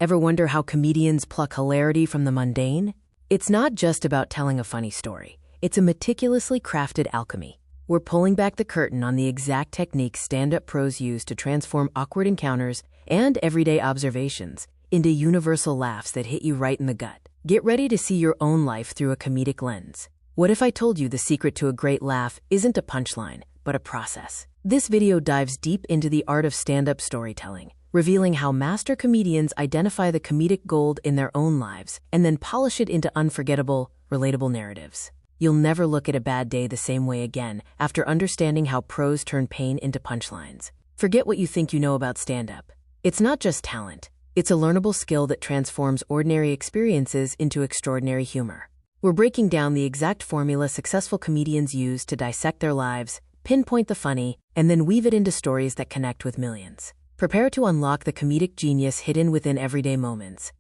Ever wonder how comedians pluck hilarity from the mundane? It's not just about telling a funny story. It's a meticulously crafted alchemy. We're pulling back the curtain on the exact techniques stand-up pros use to transform awkward encounters and everyday observations into universal laughs that hit you right in the gut. Get ready to see your own life through a comedic lens. What if I told you the secret to a great laugh isn't a punchline, but a process? This video dives deep into the art of stand-up storytelling, revealing how master comedians identify the comedic gold in their own lives and then polish it into unforgettable, relatable narratives. You'll never look at a bad day the same way again after understanding how pros turn pain into punchlines. Forget what you think you know about stand-up. It's not just talent. It's a learnable skill that transforms ordinary experiences into extraordinary humor. We're breaking down the exact formula successful comedians use to dissect their lives, pinpoint the funny, and then weave it into stories that connect with millions. Prepare to unlock the comedic genius hidden within everyday moments.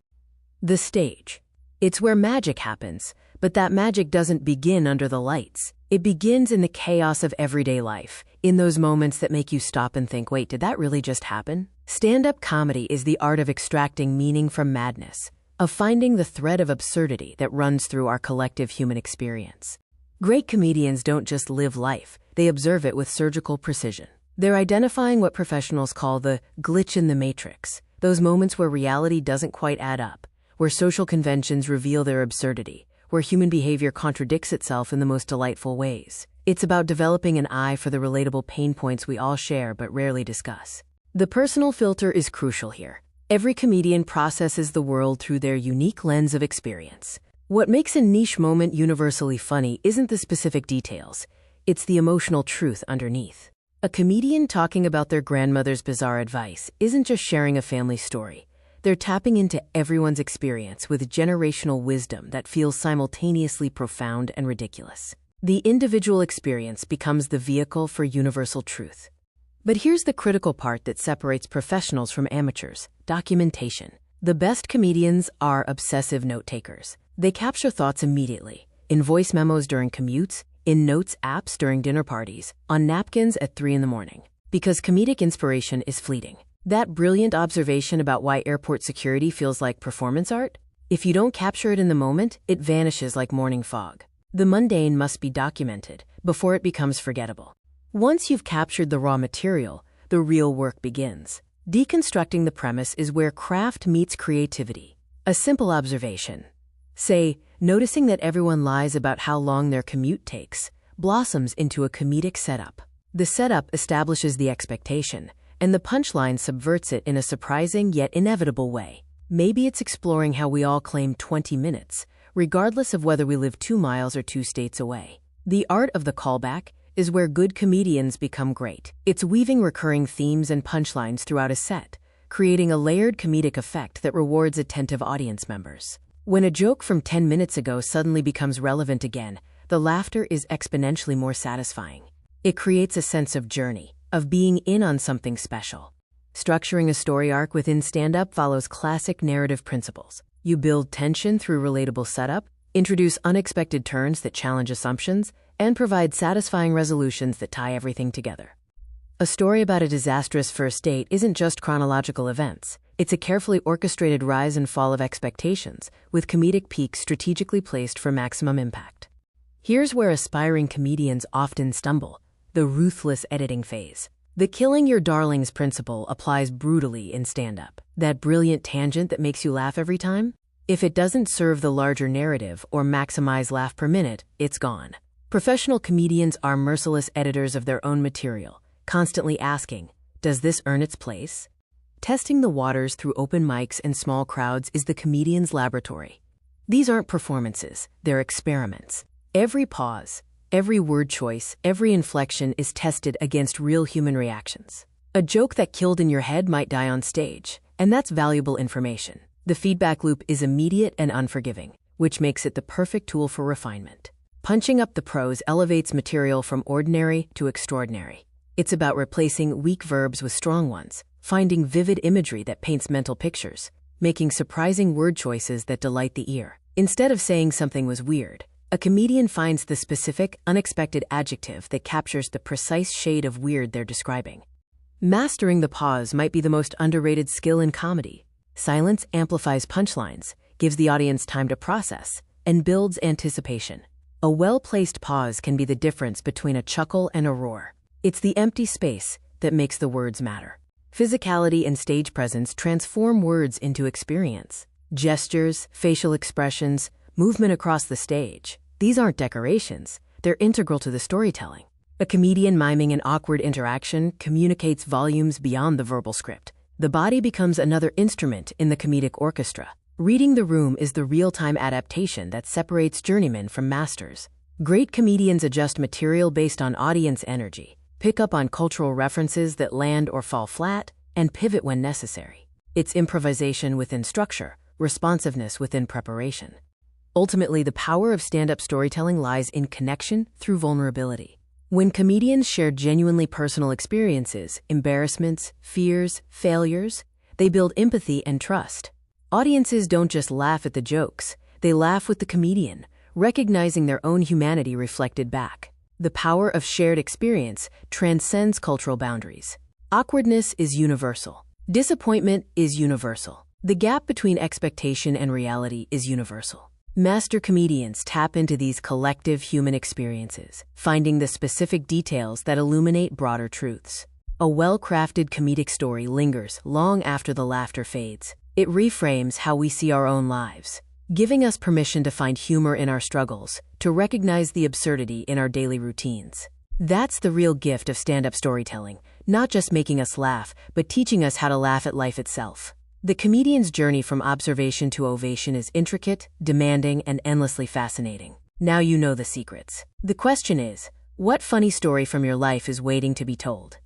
The stage. It's where magic happens, but that magic doesn't begin under the lights. It begins in the chaos of everyday life, in those moments that make you stop and think, wait, did that really just happen? Stand-up comedy is the art of extracting meaning from madness, of finding the thread of absurdity that runs through our collective human experience. Great comedians don't just live life, they observe it with surgical precision. They're identifying what professionals call the glitch in the matrix, those moments where reality doesn't quite add up, where social conventions reveal their absurdity, where human behavior contradicts itself in the most delightful ways. It's about developing an eye for the relatable pain points we all share but rarely discuss. The personal filter is crucial here. Every comedian processes the world through their unique lens of experience. What makes a niche moment universally funny isn't the specific details, it's the emotional truth underneath. A comedian talking about their grandmother's bizarre advice isn't just sharing a family story. They're tapping into everyone's experience with generational wisdom that feels simultaneously profound and ridiculous. The individual experience becomes the vehicle for universal truth. But here's the critical part that separates professionals from amateurs: documentation. The best comedians are obsessive note-takers. They capture thoughts immediately, in voice memos during commutes, in notes apps during dinner parties, on napkins at 3 in the morning. Because comedic inspiration is fleeting. That brilliant observation about why airport security feels like performance art? If you don't capture it in the moment, it vanishes like morning fog. The mundane must be documented before it becomes forgettable. Once you've captured the raw material, the real work begins. Deconstructing the premise is where craft meets creativity. A simple observation, say, noticing that everyone lies about how long their commute takes, blossoms into a comedic setup. The setup establishes the expectation, and the punchline subverts it in a surprising yet inevitable way. Maybe it's exploring how we all claim 20 minutes, regardless of whether we live 2 miles or 2 states away. The art of the callback is where good comedians become great. It's weaving recurring themes and punchlines throughout a set, creating a layered comedic effect that rewards attentive audience members. When a joke from 10 minutes ago suddenly becomes relevant again, the laughter is exponentially more satisfying. It creates a sense of journey, of being in on something special. Structuring a story arc within stand-up follows classic narrative principles. You build tension through relatable setup, introduce unexpected turns that challenge assumptions, and provide satisfying resolutions that tie everything together. A story about a disastrous first date isn't just chronological events. It's a carefully orchestrated rise and fall of expectations, with comedic peaks strategically placed for maximum impact. Here's where aspiring comedians often stumble: the ruthless editing phase. The killing your darlings principle applies brutally in stand-up. That brilliant tangent that makes you laugh every time? If it doesn't serve the larger narrative or maximize laugh per minute, it's gone. Professional comedians are merciless editors of their own material, constantly asking, does this earn its place? Testing the waters through open mics and small crowds is the comedian's laboratory. These aren't performances, they're experiments. Every pause, every word choice, every inflection is tested against real human reactions. A joke that killed in your head might die on stage, and that's valuable information. The feedback loop is immediate and unforgiving, which makes it the perfect tool for refinement. Punching up the pros elevates material from ordinary to extraordinary. It's about replacing weak verbs with strong ones, finding vivid imagery that paints mental pictures, making surprising word choices that delight the ear. Instead of saying something was weird, a comedian finds the specific, unexpected adjective that captures the precise shade of weird they're describing. Mastering the pause might be the most underrated skill in comedy. Silence amplifies punchlines, gives the audience time to process, and builds anticipation. A well-placed pause can be the difference between a chuckle and a roar. It's the empty space that makes the words matter. Physicality and stage presence transform words into experience. Gestures, facial expressions, movement across the stage. These aren't decorations. They're integral to the storytelling. A comedian miming an awkward interaction communicates volumes beyond the verbal script. The body becomes another instrument in the comedic orchestra. Reading the room is the real-time adaptation that separates journeymen from masters. Great comedians adjust material based on audience energy, pick up on cultural references that land or fall flat, and pivot when necessary. It's improvisation within structure, responsiveness within preparation. Ultimately, the power of stand-up storytelling lies in connection through vulnerability. When comedians share genuinely personal experiences, embarrassments, fears, failures, they build empathy and trust. Audiences don't just laugh at the jokes, they laugh with the comedian, recognizing their own humanity reflected back. The power of shared experience transcends cultural boundaries. Awkwardness is universal. Disappointment is universal. The gap between expectation and reality is universal. Master comedians tap into these collective human experiences, finding the specific details that illuminate broader truths. A well-crafted comedic story lingers long after the laughter fades. It reframes how we see our own lives, giving us permission to find humor in our struggles, to recognize the absurdity in our daily routines. That's the real gift of stand-up storytelling, not just making us laugh, but teaching us how to laugh at life itself. The comedian's journey from observation to ovation is intricate, demanding, and endlessly fascinating. Now you know the secrets. The question is, what funny story from your life is waiting to be told?